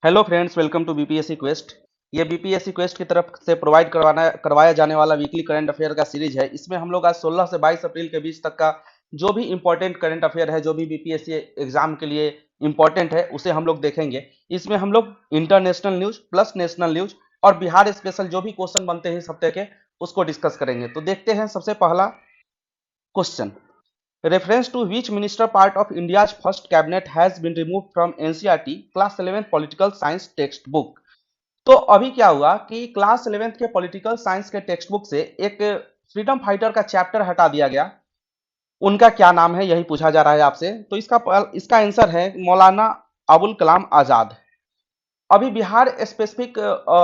Hello friends, welcome to BPSC quest. ये BPSC quest की तरफ से करवाया जाने वाला वीकली करंट अफेयर का सीरीज है। इसमें हम लोग आज 16 से 22 अप्रैल के बीच तक का जो भी इंपॉर्टेंट करंट अफेयर है, जो भी बीपीएससी एग्जाम के लिए इंपॉर्टेंट है, उसे हम लोग देखेंगे। इसमें हम लोग international news plus national news और बिहार स्पेशल जो भी क्वेश्चन बनते हैं इस हफ्ते के, उसको डिस्कस करेंगे। तो देखते हैं सबसे पहला question. Reference to which minister part of India's first cabinet has been removed from NCERT class 11 political science text book. तो अभी क्या हुआ कि क्लास 11th के पॉलिटिकल साइंस के टेक्स्ट बुक से एक फ्रीडम फाइटर का चैप्टर हटा दिया गया। उनका क्या नाम है, यही पूछा जा रहा है आपसे। तो इसका आंसर है मौलाना अबुल कलाम आजाद। अभी बिहार स्पेसिफिक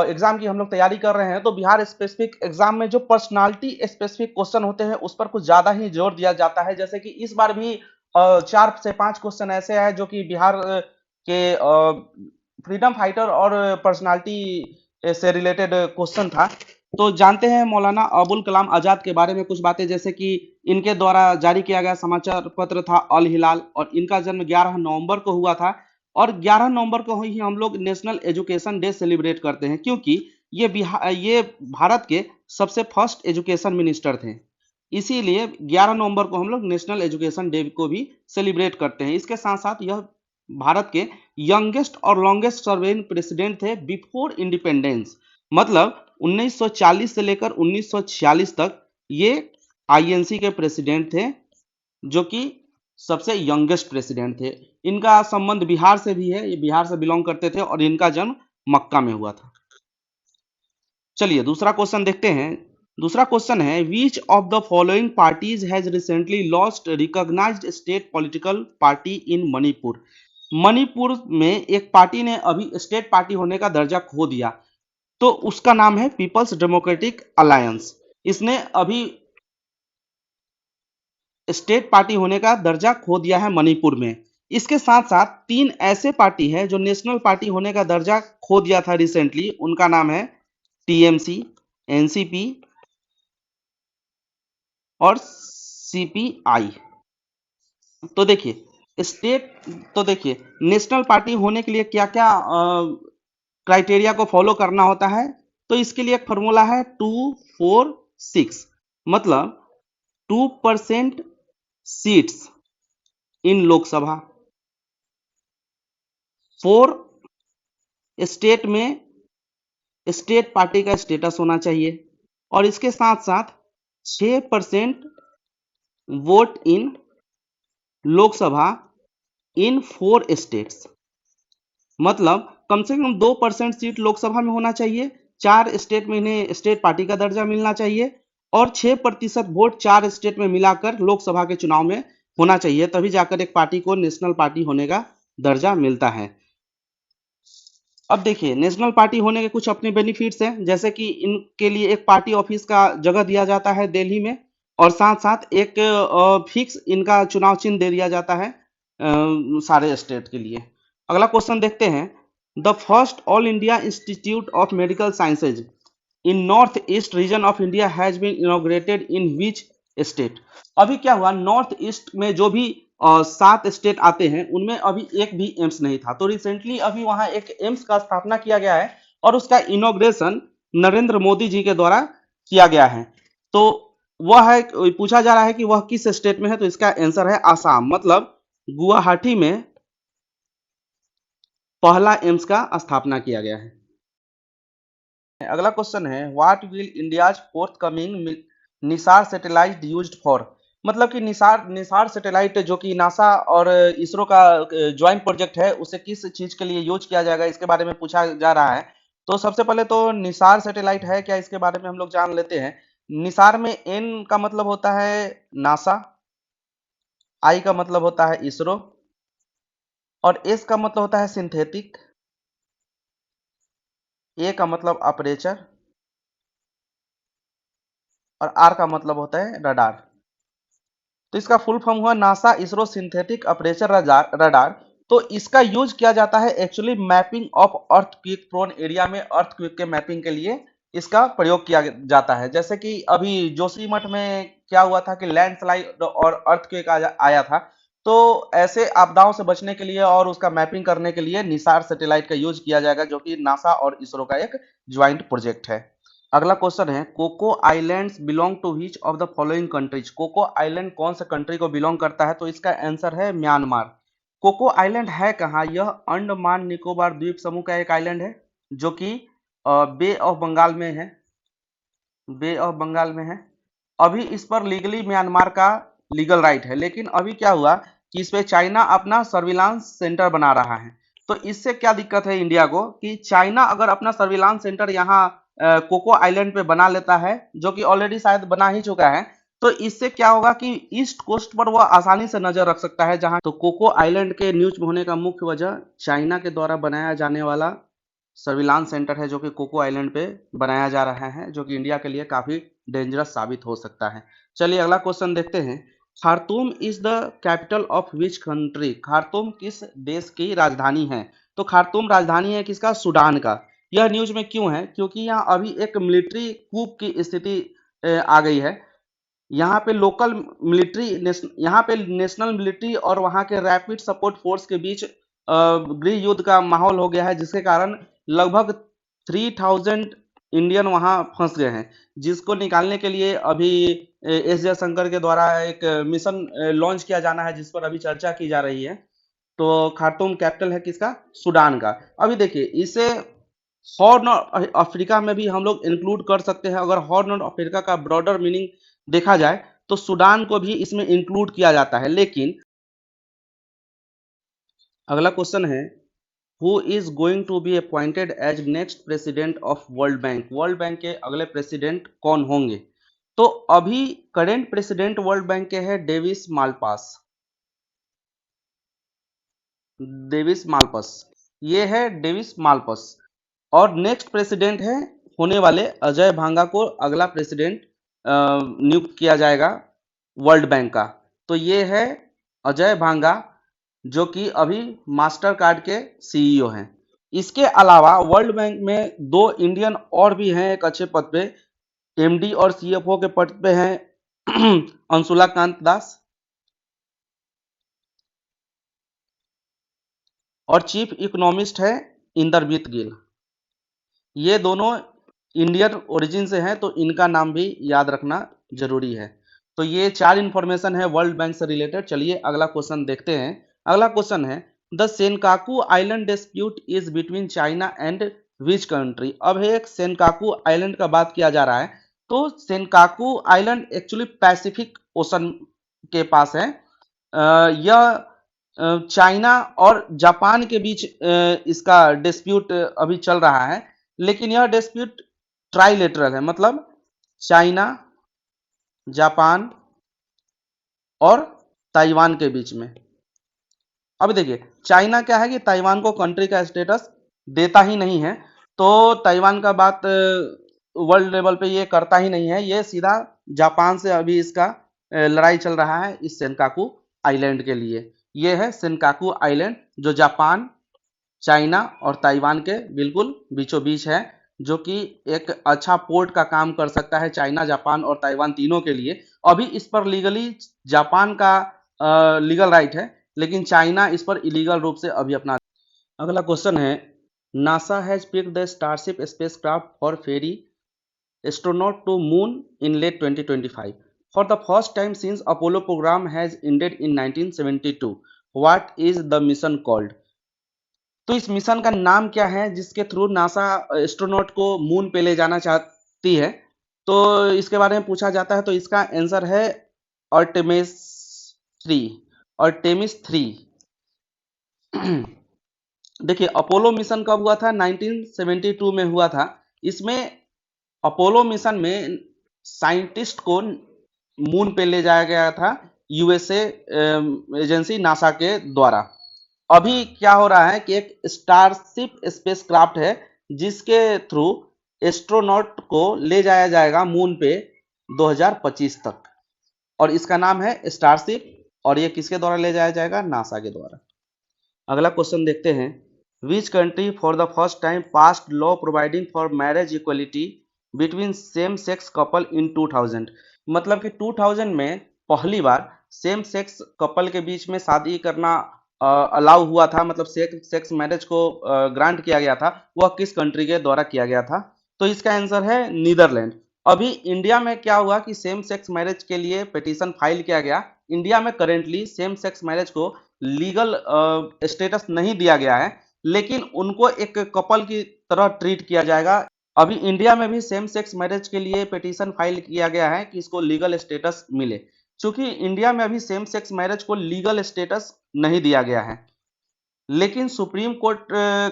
एग्जाम की हम लोग तैयारी कर रहे हैं, तो बिहार स्पेसिफिक एग्जाम में जो पर्सनालिटी स्पेसिफिक क्वेश्चन होते हैं उस पर कुछ ज्यादा ही जोर दिया जाता है। जैसे कि इस बार भी 4 से 5 क्वेश्चन ऐसे हैं जो कि बिहार के फ्रीडम फाइटर और पर्सनालिटी से रिलेटेड क्वेश्चन था। तो जानते हैं मौलाना अबुल कलाम आजाद के बारे में कुछ बातें, जैसे कि इनके द्वारा जारी किया गया समाचार पत्र था अल हिलाल, और इनका जन्म 11 नवंबर को हुआ था। और 11 नवंबर को ही हम लोग नेशनल एजुकेशन डे सेलिब्रेट करते हैं, क्योंकि ये भारत के सबसे फर्स्ट एजुकेशन मिनिस्टर थे। इसीलिए 11 नवंबर को हम लोग नेशनल एजुकेशन डे को भी सेलिब्रेट करते हैं। इसके साथ साथ यह भारत के यंगेस्ट और लॉन्गेस्ट सर्विंग प्रेसिडेंट थे बिफोर इंडिपेंडेंस। मतलब 1940 से लेकर 1946 तक ये आईएनसी के प्रेसिडेंट थे, जो कि सबसे यंगेस्ट प्रेसिडेंट थे। इनका संबंध बिहार से भी है, ये बिहार से बिलोंग करते थे और इनका जन्म मक्का में हुआ था। चलिए दूसरा क्वेश्चन देखते हैं। दूसरा क्वेश्चन है, which of the following parties has recently lost recognised state political party in Manipur. Manipur में एक पार्टी ने अभी स्टेट पार्टी होने का दर्जा खो दिया, तो उसका नाम है पीपल्स डेमोक्रेटिक अलायंस। इसने अभी स्टेट पार्टी होने का दर्जा खो दिया है मणिपुर में। इसके साथ साथ 3 ऐसे पार्टी है जो नेशनल पार्टी होने का दर्जा खो दिया था रिसेंटली। उनका नाम है टीएमसी, एनसीपी और सीपीआई। तो देखिए नेशनल पार्टी होने के लिए क्या क्या क्राइटेरिया को फॉलो करना होता है। तो इसके लिए एक फॉर्मूला है 246, मतलब 2% सीट्स इन लोकसभा, 4 स्टेट में स्टेट पार्टी का स्टेटस होना चाहिए, और इसके साथ साथ 6% vote in Lok Sabha in 4 states. मतलब कम से कम 2% सीट लोकसभा में होना चाहिए, 4 स्टेट में इन्हें स्टेट पार्टी का दर्जा मिलना चाहिए, और 6% वोट 4 स्टेट में मिलाकर लोकसभा के चुनाव में होना चाहिए। तभी जाकर एक पार्टी को नेशनल पार्टी होने का दर्जा मिलता है। अब देखिए नेशनल पार्टी होने के कुछ अपने बेनिफिट्स हैं, जैसे कि इनके लिए एक पार्टी ऑफिस का जगह दिया जाता है दिल्ली में, और साथ साथ एक फिक्स इनका चुनाव चिन्ह दे दिया जाता है सारे स्टेट के लिए। अगला क्वेश्चन देखते हैं। The first All India Institute of Medical Sciences in north east region of India has been inaugurated in which state. अभी क्या हुआ, नॉर्थ ईस्ट में जो भी 7 स्टेट आते हैं उनमें अभी एक भी एम्स नहीं था। तो रिसेंटली अभी वहां एक एम्स का स्थापना किया गया है, और उसका इनॉग्रेशन नरेंद्र मोदी जी के द्वारा किया गया है। तो वह है, पूछा जा रहा है कि वह किस स्टेट में है। तो इसका आंसर है आसाम, मतलब गुवाहाटी में पहला एम्स का स्थापना किया गया है। अगला क्वेश्चन है, what will India's fourth coming Nisar satellite used for. मतलब कि निसार सैटेलाइट जो कि नासा और इसरो का ज्वाइंट प्रोजेक्ट है, उसे किस चीज के लिए यूज किया जाएगा, इसके बारे में पूछा जा रहा है। तो सबसे पहले तो निसार सैटेलाइट है क्या, इसके बारे में हम लोग जान लेते हैं। निसार में एन का मतलब होता है नासा, आई का मतलब होता है इसरो, और एस का मतलब होता है सिंथेटिक, ए का मतलब अपर्चर, और आर का मतलब होता है रडार। तो इसका फुल फॉर्म हुआ NASA ISRO synthetic aperture radar. तो इसका यूज किया जाता है actually mapping of earthquake prone area में, अर्थक्वेक के मैपिंग के लिए इसका प्रयोग किया जाता है। जैसे कि अभी जोशीमठ में क्या हुआ था कि लैंडस्लाइड और अर्थक्वेक आया था, तो ऐसे आपदाओं से बचने के लिए और उसका मैपिंग करने के लिए निसार सैटेलाइट का यूज किया जाएगा, जो कि नासा और इसरो का एक ज्वाइंट प्रोजेक्ट है। अगला क्वेश्चन है, Coco islands belong to which of the following countries. Coco island कौन सा कंट्री को बिलोंग करता है? तो इसका आंसर है म्यांमार। कोको आइलैंड है कहाँ? यह अंडमान निकोबार द्वीप समूह का एक आइलैंड है, जो कि बे ऑफ बंगाल में है, बे ऑफ बंगाल में है। अभी इस पर लीगली म्यांमार का लीगल राइट है, लेकिन अभी क्या हुआ कि इस पे चाइना अपना सर्विलांस सेंटर बना रहा है। तो इससे क्या दिक्कत है इंडिया को कि चाइना अगर अपना सर्विलांस सेंटर यहाँ कोको आइलैंड पे बना लेता है, जो कि ऑलरेडी शायद बना ही चुका है, तो इससे क्या होगा कि ईस्ट कोस्ट पर वह आसानी से नजर रख सकता है। जहां तो कोको आइलैंड के न्यूज में होने का मुख्य वजह चाइना के द्वारा बनाया जाने वाला सर्विलांस सेंटर है, जो कि कोको आइलैंड पे बनाया जा रहा है, जो कि इंडिया के लिए काफी डेंजरस साबित हो सकता है। चलिए अगला क्वेश्चन देखते हैं। Khartoum is the capital of which country. Khartoum किस देश की राजधानी है? तो खार्तूम राजधानी है किसका? सूडान का। यह न्यूज में क्यों है? क्योंकि यहाँ अभी एक मिलिट्री कूप की स्थिति आ गई है। यहाँ पे लोकल मिलिट्री यहाँ पे नेशनल मिलिट्री और वहाँ के रैपिड सपोर्ट फोर्स के बीच गृह युद्ध का माहौल हो गया है, जिसके कारण लगभग 3000 इंडियन वहाँ फंस गए हैं, जिसको निकालने के लिए अभी एस जयशंकर के द्वारा एक मिशन लॉन्च किया जाना है, जिस पर अभी चर्चा की जा रही है। तो खार्तूम कैपिटल है किसका? सूडान का। अभी देखिए, इसे हॉर्न ऑफ अफ्रीका में भी हम लोग इंक्लूड कर सकते हैं। अगर हॉर्न ऑफ अफ्रीका का ब्रॉडर मीनिंग देखा जाए तो सूडान को भी इसमें इंक्लूड किया जाता है। लेकिन अगला क्वेश्चन है, who is going to be appointed as next president of World Bank. World Bank के अगले प्रेसिडेंट कौन होंगे? तो अभी करेंट प्रेसिडेंट वर्ल्ड बैंक के हैं डेविस मालपास। डेविस मालपस, ये है डेविस मालपस। और नेक्स्ट प्रेसिडेंट है होने वाले अजय भांगा को अगला प्रेसिडेंट नियुक्त किया जाएगा वर्ल्ड बैंक का। तो ये है अजय भांगा, जो कि अभी मास्टर कार्ड के सीईओ हैं। इसके अलावा वर्ल्ड बैंक में दो इंडियन और भी हैं एक अच्छे पद पे, एमडी और सीएफओ के पद पे हैं अंशुला कांत दास, और चीफ इकोनॉमिस्ट है इंदरजीत गिल। ये दोनों इंडियन ओरिजिन से हैं, तो इनका नाम भी याद रखना जरूरी है। तो ये चार इंफॉर्मेशन है वर्ल्ड बैंक से रिलेटेड। चलिए अगला क्वेश्चन देखते हैं। अगला क्वेश्चन है, the Senkaku island dispute is between China and which country. अब एक सेनकाकू आइलैंड का बात किया जा रहा है। तो Senkaku island actually Pacific ocean के पास है। यह चाइना और जापान के बीच इसका डिस्प्यूट अभी चल रहा है, लेकिन यह डिस्प्यूट ट्राइलेटरल है, मतलब चाइना, जापान और ताइवान के बीच में। अब देखिए, चाइना क्या है कि ताइवान को कंट्री का स्टेटस देता ही नहीं है, तो ताइवान का बात वर्ल्ड लेवल पे ये करता ही नहीं है। ये सीधा जापान से अभी इसका लड़ाई चल रहा है इस सेनकाकू आइलैंड के लिए। ये है सेनकाकू आइलैंड, जो जापान, चाइना और ताइवान के बिल्कुल बीचों बीच है, जो कि एक अच्छा पोर्ट का काम कर सकता है चाइना, जापान और ताइवान तीनों के लिए। अभी इस पर लीगली जापान का लीगल राइट है, लेकिन चाइना इस पर इलीगल रूप से अभी अपना। अगला क्वेश्चन है, NASA has picked the Starship spacecraft for ferry astronaut to moon in late 2025 for the first time since Apollo programme has ended in 1972। What is the mission called. तो इस मिशन का नाम क्या है जिसके थ्रू नासा एस्ट्रोनॉट को moon पे ले जाना चाहती है? तो इसके बारे में पूछा जाता है, तो इसका आंसर है आर्टेमिस 3। आर्टेमिस 3। देखिए, अपोलो मिशन कब हुआ था? 1972 में हुआ था। इसमें अपोलो मिशन में साइंटिस्ट को मून पे ले जाया गया था यूएसए एजेंसी नासा के द्वारा। अभी क्या हो रहा है कि एक स्टारशिप स्पेसक्राफ्ट है, जिसके थ्रू एस्ट्रोनॉट को ले जाया जाएगा मून पे 2025 तक, और इसका नाम है स्टारशिप। और ये किसके द्वारा ले जाया जाएगा? नासा के द्वारा। अगला क्वेश्चन देखते हैं, which country for the first time passed law providing for marriage equality between same sex couple in 2000। मतलब कि 2000 में पहली बार सेम सेक्स कपल के बीच में शादी करना अलाउ हुआ था, मतलब सेक्स मैरिज को ग्रांट किया गया था, वह किस कंट्री के द्वारा किया गया था? तो इसका आंसर है नीदरलैंड। अभी इंडिया में क्या हुआ कि सेम सेक्स मैरिज के लिए पिटीशन फाइल किया गया। इंडिया में करेंटली सेम सेक्स मैरिज को लीगल स्टेटस नहीं दिया गया है, लेकिन उनको एक कपल की तरह ट्रीट किया जाएगा। अभी इंडिया में भी सेम सेक्स मैरिज के लिए पिटीशन फाइल किया गया है कि इसको लीगल स्टेटस मिले। चूंकि इंडिया में अभी सेम सेक्स मैरिज को लीगल स्टेटस नहीं दिया गया है, लेकिन सुप्रीम कोर्ट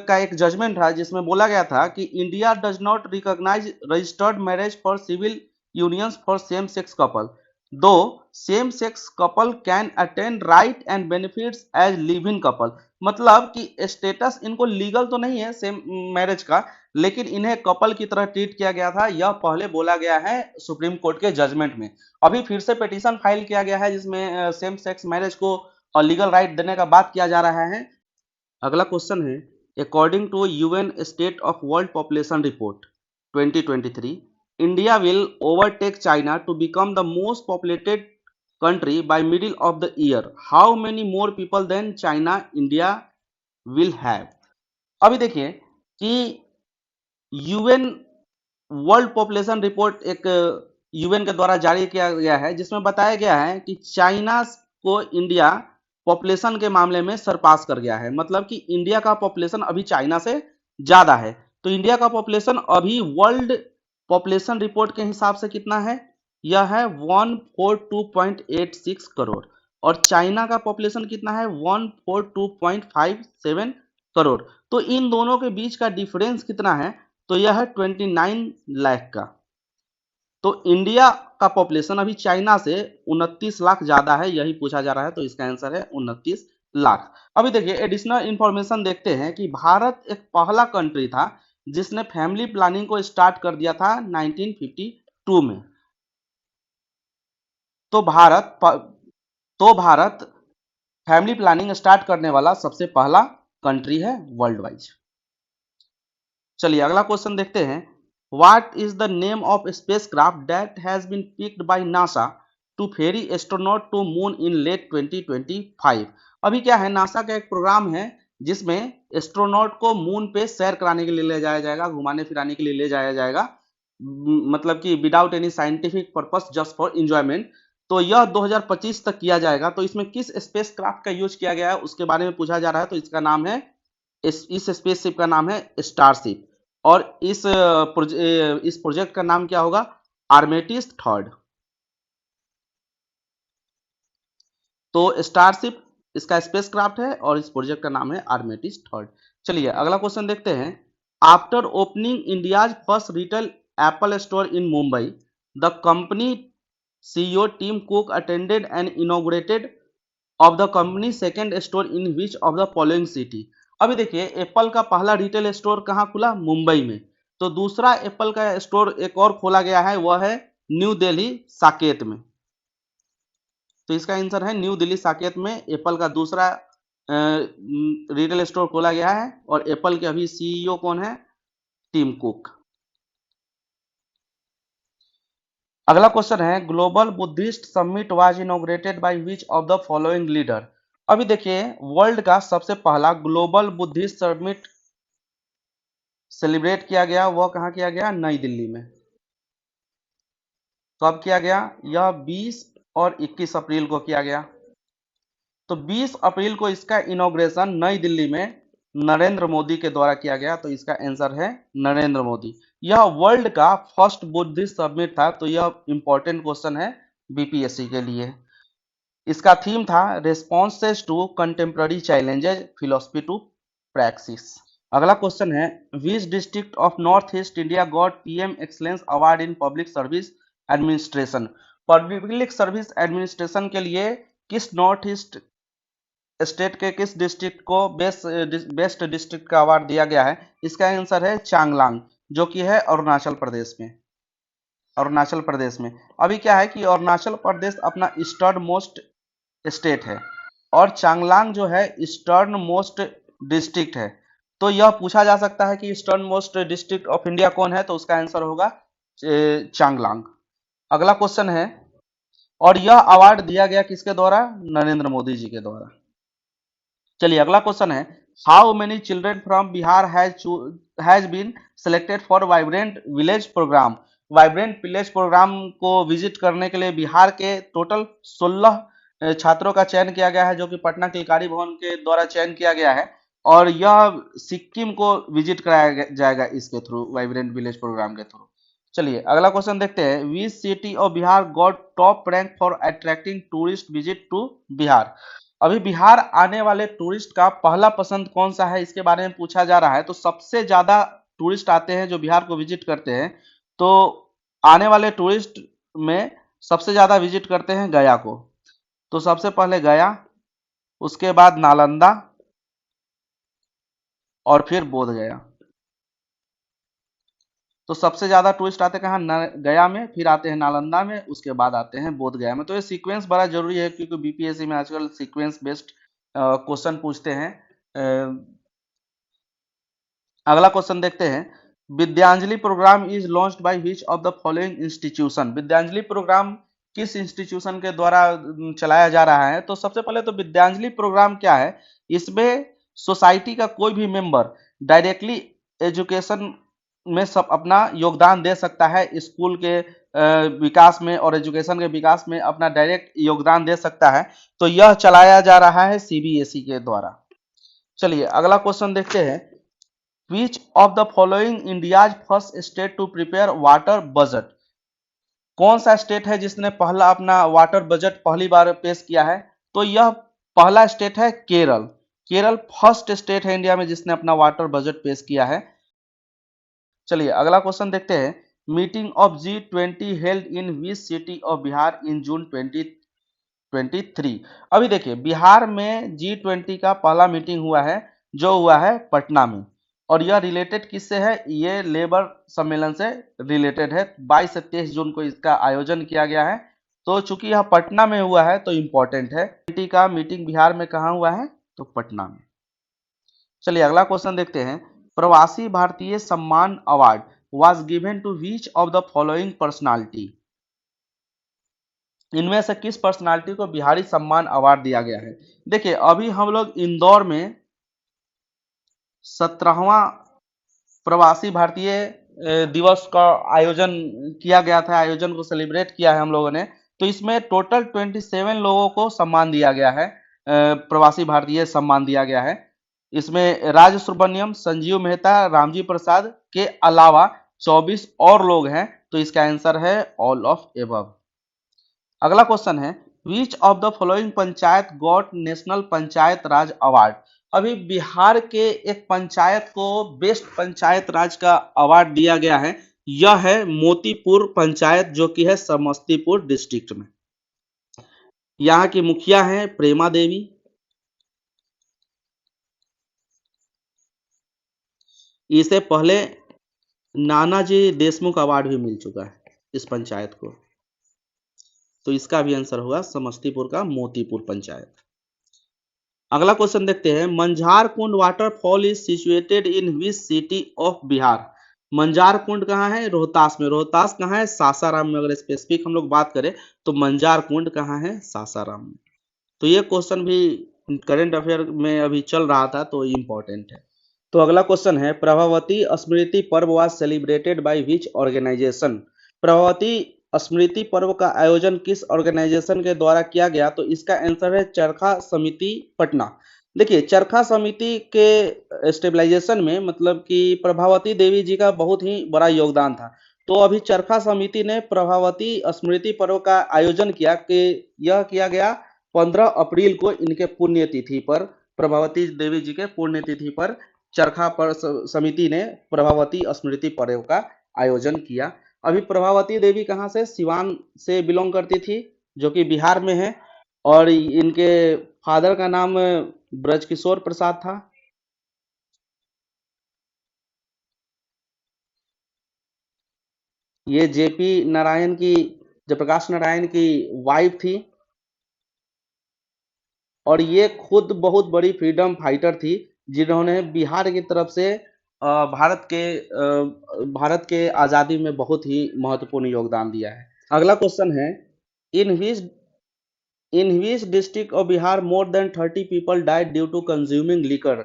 का एक जजमेंट था जिसमें बोला गया था कि India does not recognize registered marriage for civil unions for same sex couple, दो same sex couple can attend right and benefits as live in couple. मतलब कि स्टेटस इनको लीगल तो नहीं है सेम मैरिज का, लेकिन इन्हें कपल की तरह ट्रीट किया गया था, यह पहले बोला गया है सुप्रीम कोर्ट के जजमेंट में। अभी फिर से पिटीशन फाइल किया गया है जिसमें सेम सेक्स मैरिज को लीगल राइट देने का बात किया जा रहा है। अगला क्वेश्चन है, according to UN state of world population report 2023, India will overtake China to become the most populated country by middle of the year. How many more people than China India will have? अभी देखिए कि UN world population report एक UN के द्वारा जारी किया गया है, जिसमें बताया गया है कि चाइना को इंडिया पॉपुलेशन के मामले में सरपास कर गया है। मतलब कि इंडिया का पॉपुलेशन अभी चाइना से ज्यादा है। तो इंडिया का पॉपुलेशन अभी वर्ल्ड पॉपुलेशन रिपोर्ट के हिसाब से कितना है? यह है 142.86 करोड़, और चाइना का पॉपुलेशन कितना है? 142.57 करोड़। तो इन दोनों के बीच का डिफरेंस कितना है? तो यह है 29 लाख का। तो इंडिया का पॉपुलेशन अभी चाइना से 29 लाख ज्यादा है, यही पूछा जा रहा है, तो इसका आंसर है 29 लाख। अभी देखिए एडिशनल इंफॉर्मेशन देखते हैं कि भारत एक पहला कंट्री था जिसने फैमिली प्लानिंग को स्टार्ट कर दिया था 1952 में। तो भारत फैमिली प्लानिंग स्टार्ट करने वाला सबसे पहला कंट्री है वर्ल्ड वाइज। चलिए अगला क्वेश्चन देखते हैं, what is the name of spacecraft that has been picked by NASA to ferry astronaut to moon in late 2025? अभी क्या है, नासा का एक प्रोग्राम है जिसमें एस्ट्रोनॉट को मून पे सैर कराने के लिए ले जाया जाएगा, घुमाने फिराने के लिए ले जाया जाएगा, मतलब कि without any scientific purpose, just for enjoyment. तो यह 2025 तक किया जाएगा। तो इसमें किस स्पेसक्राफ्ट का यूज किया गया है उसके बारे में पूछा जा रहा है। तो इसका नाम है, इस स्पेसशिप का नाम है स्टारशिप, और इस प्रोजेक्ट का नाम क्या होगा? आर्मेटिस थर्ड। तो स्टारशिप इसका स्पेसक्राफ्ट है और इस प्रोजेक्ट का नाम है आर्मेटिस थर्ड। चलिए अगला क्वेश्चन देखते हैं, after opening India's first retail Apple store in Mumbai, the company CEO Tim Cook attended and inaugurated of the company second store in which of the following city? अभी देखिए एप्पल का पहला रिटेल स्टोर कहाँ खुला? मुंबई में। तो दूसरा एप्पल का स्टोर एक और खोला गया है, वह है न्यू दिल्ली साकेत में। तो इसका आंसर है न्यू दिल्ली साकेत में एप्पल का दूसरा रिटेल स्टोर खोला गया है, और एप्पल के अभी सीईओ कौन है? Tim Cook. अगला क्वेश्चन है, global Buddhist summit was inaugurated by which of the following leader? अभी देखिए वर्ल्ड का सबसे पहला ग्लोबल बुद्धिस्ट समिट सेलिब्रेट किया गया, वह कहाँ किया गया? नई दिल्ली में। कब किया गया? यह 20 और 21 अप्रैल को किया गया। तो 20 अप्रैल को इसका इनॉग्रेशन नई दिल्ली में नरेंद्र मोदी के द्वारा किया गया। तो इसका आंसर है नरेंद्र मोदी। यह वर्ल्ड का फर्स्ट बुद्धिस्ट समिट था। तो यह इंपॉर्टेंट क्वेश्चन है बीपीएससी के लिए। इसका थीम था responses to contemporary challenges, philosophy to practice. अगला क्वेश्चन है, which district of north east India got PM excellence award in public service administration? Public service administration के लिए किस नॉर्थ ईस्ट स्टेट के किस डिस्ट्रिक्ट को बेस्ट डिस्ट्रिक्ट का award दिया गया है? इसका आंसर है चांगलांग, जो कि है अरुणाचल प्रदेश में। अरुणाचल प्रदेश में। अभी क्या है कि अरुणाचल प्रदेश अपना ईस्टर्न मोस्ट स्टेट है, और चांगलांग जो है ईस्टर्न मोस्ट डिस्ट्रिक्ट है। तो यह पूछा जा सकता है कि eastern most district of India कौन है? तो उसका आंसर होगा चांगलांग। अगला क्वेश्चन है, और यह अवार्ड दिया गया किसके द्वारा? नरेंद्र मोदी जी के द्वारा। चलिए अगला क्वेश्चन है, how many children from Bihar has been selected for vibrant village programme? Vibrant village programme को विजिट करने के लिए बिहार के टोटल 16 छात्रों का चयन किया गया है, जो कि पटना किलकारी भवन के द्वारा चयन किया गया है, और यह सिक्किम को विजिट कराया जाएगा इसके थ्रू, वाइब्रेंट विलेज प्रोग्राम के थ्रू। चलिए अगला क्वेश्चन देखते हैं, which city of Bihar got top rank for attracting tourist visit to Bihar? अभी बिहार आने वाले टूरिस्ट का पहला पसंद कौन सा है, इसके बारे में पूछा जा रहा है। तो सबसे ज्यादा टूरिस्ट आते हैं जो बिहार को विजिट करते हैं, तो आने वाले टूरिस्ट में सबसे ज्यादा विजिट करते हैं गया को। तो सबसे पहले गया, उसके बाद नालंदा, और फिर बोध गया। तो सबसे ज्यादा टूरिस्ट आते कहाँ? गया में, फिर आते हैं नालंदा में, उसके बाद आते हैं बोध गया में। तो ये सीक्वेंस बड़ा जरूरी है, क्योंकि बीपीएससी में आजकल सीक्वेंस बेस्ड क्वेश्चन पूछते हैं। अगला क्वेश्चन देखते हैं, Vidyanjali programme is launched by which of the following institution? Vidyanjali programme किस इंस्टीट्यूशन के द्वारा चलाया जा रहा है? तो सबसे पहले तो विद्यांजलि प्रोग्राम क्या है, इसमें सोसाइटी का कोई भी मेंबर डायरेक्टली एजुकेशन में सब अपना योगदान दे सकता है, स्कूल के विकास में और एजुकेशन के विकास में अपना डायरेक्ट योगदान दे सकता है। तो यह चलाया जा रहा है सीबीएसई के द्वारा। चलिए अगला क्वेश्चन देखते हैं, which of the following India's first state to prepare water budget? कौन सा स्टेट है जिसने पहला अपना वाटर बजट पहली बार पेश किया है? तो यह पहला स्टेट है केरल। केरल फर्स्ट स्टेट है इंडिया में जिसने अपना वाटर बजट पेश किया है। चलिए अगला क्वेश्चन देखते हैं, meeting of G20 held in which city of Bihar in June 2023? अभी देखिए बिहार में G20 का पहला मीटिंग हुआ है, जो हुआ है पटना में, और यह रिलेटेड किससे है? ये लेबर सम्मेलन से रिलेटेड है। 22 से 23 जून को इसका आयोजन किया गया है। तो चूंकि यह पटना में हुआ है तो इम्पोर्टेंट है। G20 का मीटिंग बिहार में कहाँ हुआ है? तो पटना में। चलिए अगला क्वेश्चन देखते हैं, Pravasi Bharatiya Samman award was given to which of the following personality? इनमें से किस पर्सनालिटी को बिहारी सम्मान अवार्ड दिया गया है? देखिए अभी हम लोग इंदौर में 17वां प्रवासी भारतीय दिवस का आयोजन किया गया था, आयोजन को सेलिब्रेट किया है हम लोगों ने। तो इसमें टोटल 27 लोगों को सम्मान दिया गया है, प्रवासी भारतीय सम्मान दिया गया है। इसमें राज सुब्रमण्यम, संजीव मेहता, रामजी प्रसाद के अलावा 24 और लोग हैं। तो इसका आंसर है ऑल ऑफ एबव। अगला क्वेश्चन है, which of the following panchayat got national panchayat Raj award? अभी बिहार के एक पंचायत को बेस्ट पंचायत राज का अवार्ड दिया गया है। यह है मोतीपुर पंचायत, जो कि है समस्तीपुर डिस्ट्रिक्ट में। यहाँ की मुखिया है प्रेमा देवी। इसे पहले नानाजी देशमुख अवार्ड भी मिल चुका है इस पंचायत को। तो इसका भी आंसर होगा समस्तीपुर का मोतीपुर पंचायत। अगला क्वेश्चन देखते हैं, Manjhar Kund waterfall is situated in which city of Bihar? Manjhar Kund कहाँ है? रोहतास में। रोहतास कहाँ है? सासाराम में। अगर स्पेसिफिक हम लोग बात करें तो मंझार कुंड कहाँ है? सासाराम में। तो ये क्वेश्चन भी करंट अफेयर में अभी चल रहा था, तो इम्पोर्टेंट है। तो अगला क्वेश्चन है, Prabhavati Smriti Parv was celebrated by which organization? Prabhavati Smriti Parv का आयोजन किस ऑर्गेनाइजेशन के द्वारा किया गया? तो इसका आंसर है चरखा समिति पटना। देखिए चरखा समिति के स्टेबलाइजेशन में मतलब कि प्रभावती देवी जी का बहुत ही बड़ा योगदान था। तो अभी चरखा समिति ने प्रभावती स्मृति पर्व का आयोजन किया कि यह किया गया 15 अप्रैल को इनके पुण्यतिथि पर, प्रभावती देवी जी के पुण्यतिथि पर चरखा पर समिति ने प्रभावती स्मृति पर्व का आयोजन किया। अभी प्रभावती देवी कहाँ से? सिवान से बिलोंग करती थी, जो कि बिहार में है, और इनके फादर का नाम ब्रजकिशोर प्रसाद था। ये जेपी नारायण की, जयप्रकाश नारायण की वाइफ थी, और ये खुद बहुत बड़ी फ्रीडम फाइटर थी, जिन्होंने बिहार की तरफ से भारत के आज़ादी में बहुत ही महत्वपूर्ण योगदान दिया है। अगला क्वेश्चन है, In which district of Bihar more than 30 people died due to consuming liquor?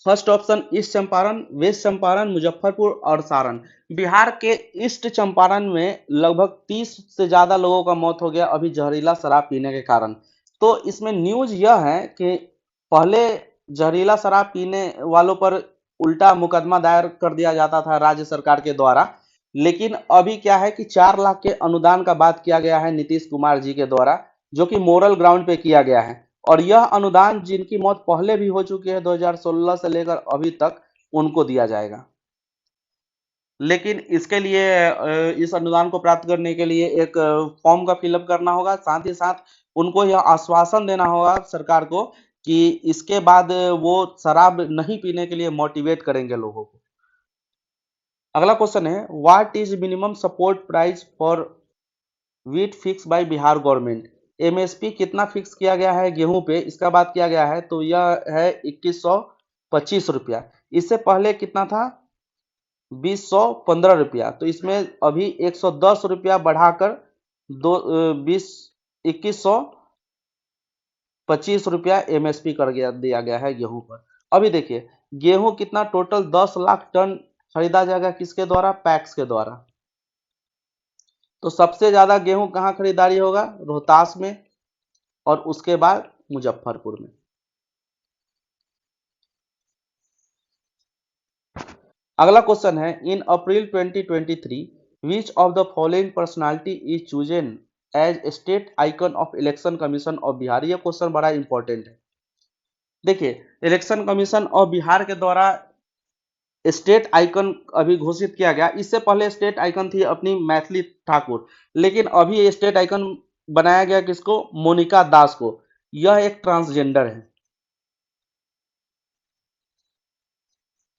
First option east Champaran, west Champaran, Muzaffarpur और सारण। बिहार के ईस्ट चंपारण में लगभग 30 से ज्यादा लोगों का मौत हो गया अभी जहरीला शराब पीने के कारण। तो इसमें न्यूज यह है कि पहले जहरीला शराब पीने वालों पर उल्टा मुकदमा दायर कर दिया जाता था राज्य सरकार के द्वारा, लेकिन अभी क्या है कि 4 लाख के अनुदान का बात किया गया है नीतीश कुमार जी के द्वारा, जो कि मोरल ग्राउंड पे किया गया है। और यह अनुदान जिनकी मौत पहले भी हो चुकी है 2016 से लेकर अभी तक, उनको दिया जाएगा। लेकिन इसके लिए इस अनुदान को प्राप्त करने के लिए एक फॉर्म का फिलअप करना होगा, साथ ही साथ उनको यह आश्वासन देना होगा सरकार को कि इसके बाद वो शराब नहीं पीने के लिए मोटिवेट करेंगे लोगों को। अगला क्वेश्चन है, what is minimum support price for wheat fix by Bihar government? MSP कितना फिक्स किया गया है गेहूं पे, इसका बात किया गया है तो यह है 2125 रुपया। इससे पहले कितना था? 2015 रुपया। तो इसमें अभी 110 रुपया बढ़ाकर दो 2125 रुपया एमएसपी कर दिया गया है गेहूं पर। अभी देखिए गेहूं कितना टोटल 10 लाख टन खरीदा जाएगा, किसके द्वारा? पैक्स के द्वारा। तो सबसे ज्यादा गेहूं कहां खरीदारी होगा? रोहतास में, और उसके बाद मुजफ्फरपुर में। अगला क्वेश्चन है, in April 2023 which of the following personality is chosen as state icon of Election Commission of Bihar? ये क्वेश्चन बड़ा इंपॉर्टेंट है। देखिए इलेक्शन कमीशन ऑफ बिहार के द्वारा स्टेट आइकन अभी घोषित किया गया। इससे पहले स्टेट आइकन थी अपनी मैथिली ठाकुर, लेकिन अभी ये स्टेट आइकन बनाया गया किसको? मोनिका दास को। यह एक ट्रांसजेंडर है।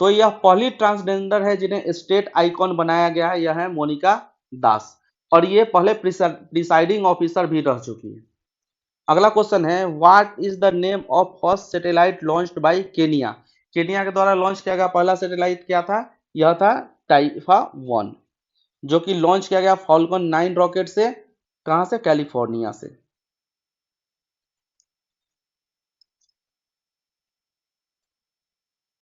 तो यह पहली ट्रांसजेंडर है जिन्हें स्टेट आइकॉन बनाया गया है, यह है मोनिका दास, और ये पहले प्रिसाइडिंग ऑफिसर भी रह चुकी है। अगला क्वेश्चन है, what is the name of first satellite launched by Kenya? Kenya के द्वारा लॉन्च किया गया पहला सैटेलाइट क्या था? यह था टाइफा 1, जो कि लॉन्च किया गया फॉल्कन 9 रॉकेट से। कहां से? कैलिफोर्निया से।